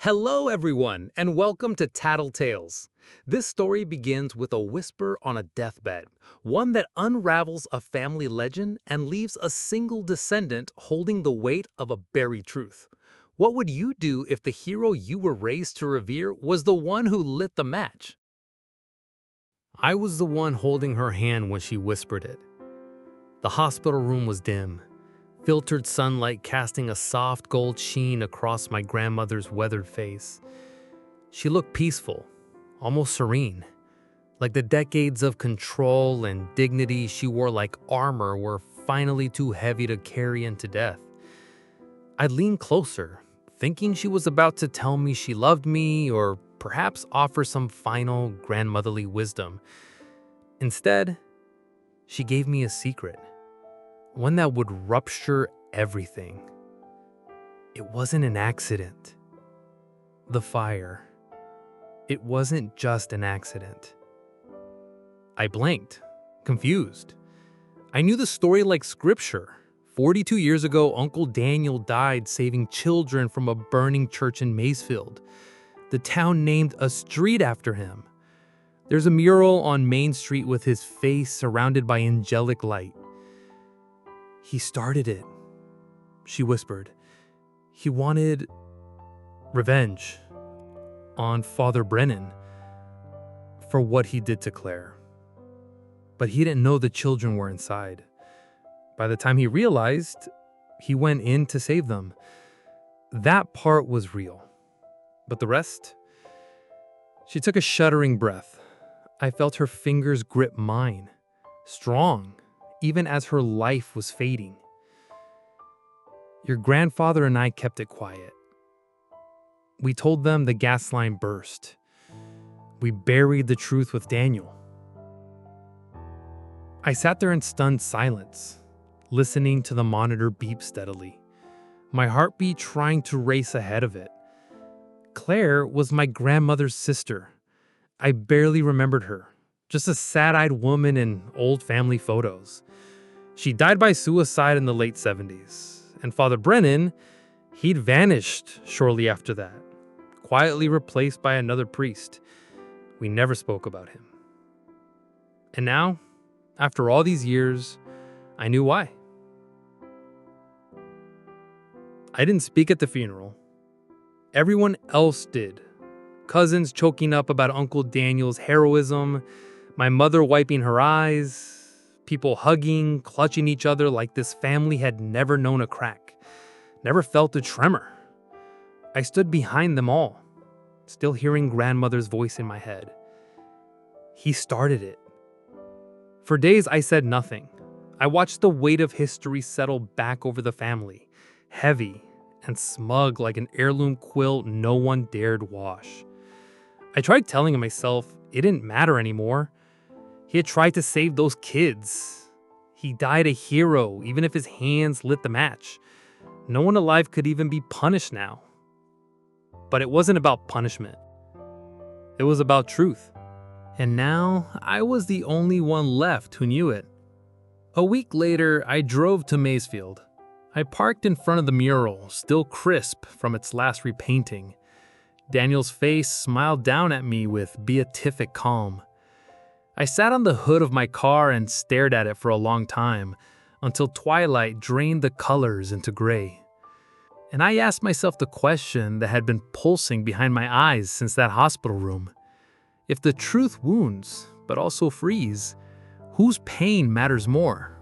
Hello, everyone, and welcome to Tattle Tales. This story begins with a whisper on a deathbed, one that unravels a family legend and leaves a single descendant holding the weight of a buried truth. What would you do if the hero you were raised to revere was the one who lit the match? I was the one holding her hand when she whispered it. The hospital room was dim, filtered sunlight casting a soft gold sheen across my grandmother's weathered face. She looked peaceful, almost serene, like the decades of control and dignity she wore like armor were finally too heavy to carry into death. I leaned closer, thinking she was about to tell me she loved me or perhaps offer some final grandmotherly wisdom. Instead, she gave me a secret, one that would rupture everything. It wasn't an accident. The fire. It wasn't just an accident. I blanked, confused. I knew the story like scripture. 42 years ago, Uncle Daniel died saving children from a burning church in Maysfield. The town named a street after him. There's a mural on Main Street with his face surrounded by angelic light. He started it, she whispered. He wanted revenge on Father Brennan for what he did to Claire. But he didn't know the children were inside. By the time he realized, he went in to save them. That part was real. But the rest? She took a shuddering breath. I felt her fingers grip mine, strong, even as her life was fading. Your grandfather and I kept it quiet. We told them the gas line burst. We buried the truth with Daniel. I sat there in stunned silence, listening to the monitor beep steadily, my heartbeat trying to race ahead of it. Claire was my grandmother's sister. I barely remembered her, just a sad-eyed woman in old family photos. She died by suicide in the late 70s, and Father Brennan, he'd vanished shortly after that, quietly replaced by another priest. We never spoke about him. And now, after all these years, I knew why. I didn't speak at the funeral. Everyone else did. Cousins choking up about Uncle Daniel's heroism, my mother wiping her eyes, people hugging, clutching each other like this family had never known a crack, never felt a tremor. I stood behind them all, still hearing grandmother's voice in my head. He started it. For days, I said nothing. I watched the weight of history settle back over the family, heavy and smug like an heirloom quilt no one dared wash. I tried telling myself it didn't matter anymore. He had tried to save those kids. He died a hero, even if his hands lit the match. No one alive could even be punished now. But it wasn't about punishment. It was about truth. And now, I was the only one left who knew it. A week later, I drove to Maysfield. I parked in front of the mural, still crisp from its last repainting. Daniel's face smiled down at me with beatific calm. I sat on the hood of my car and stared at it for a long time, until twilight drained the colors into gray. And I asked myself the question that had been pulsing behind my eyes since that hospital room. If the truth wounds, but also frees, whose pain matters more?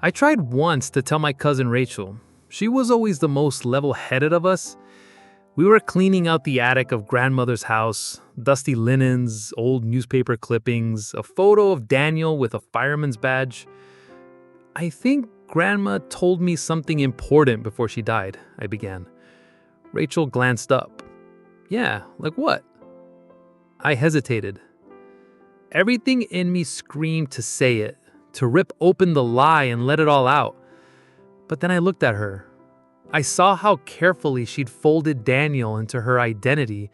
I tried once to tell my cousin Rachel. She was always the most level-headed of us. We were cleaning out the attic of grandmother's house, dusty linens, old newspaper clippings, a photo of Daniel with a fireman's badge. I think Grandma told me something important before she died, I began. Rachel glanced up. Yeah, like what? I hesitated. Everything in me screamed to say it, to rip open the lie and let it all out. But then I looked at her. I saw how carefully she'd folded Daniel into her identity,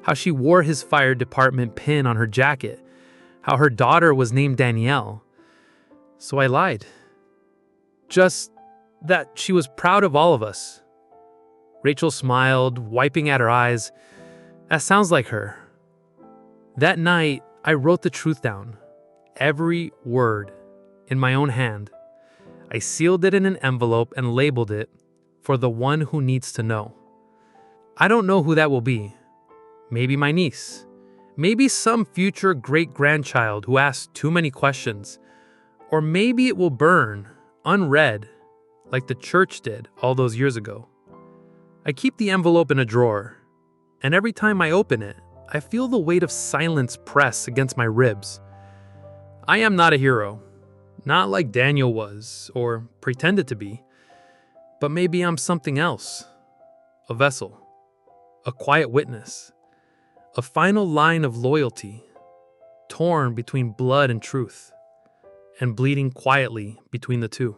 how she wore his fire department pin on her jacket, how her daughter was named Danielle. So I lied. Just that she was proud of all of us. Rachel smiled, wiping at her eyes. That sounds like her. That night, I wrote the truth down, every word, in my own hand. I sealed it in an envelope and labeled it, "For the one who needs to know." I don't know who that will be. Maybe my niece. Maybe some future great-grandchild who asks too many questions. Or maybe it will burn, unread, like the church did all those years ago. I keep the envelope in a drawer, and every time I open it, I feel the weight of silence press against my ribs. I am not a hero, not like Daniel was, or pretended to be, but maybe I'm something else. A vessel, a quiet witness, a final line of loyalty, torn between blood and truth, and bleeding quietly between the two.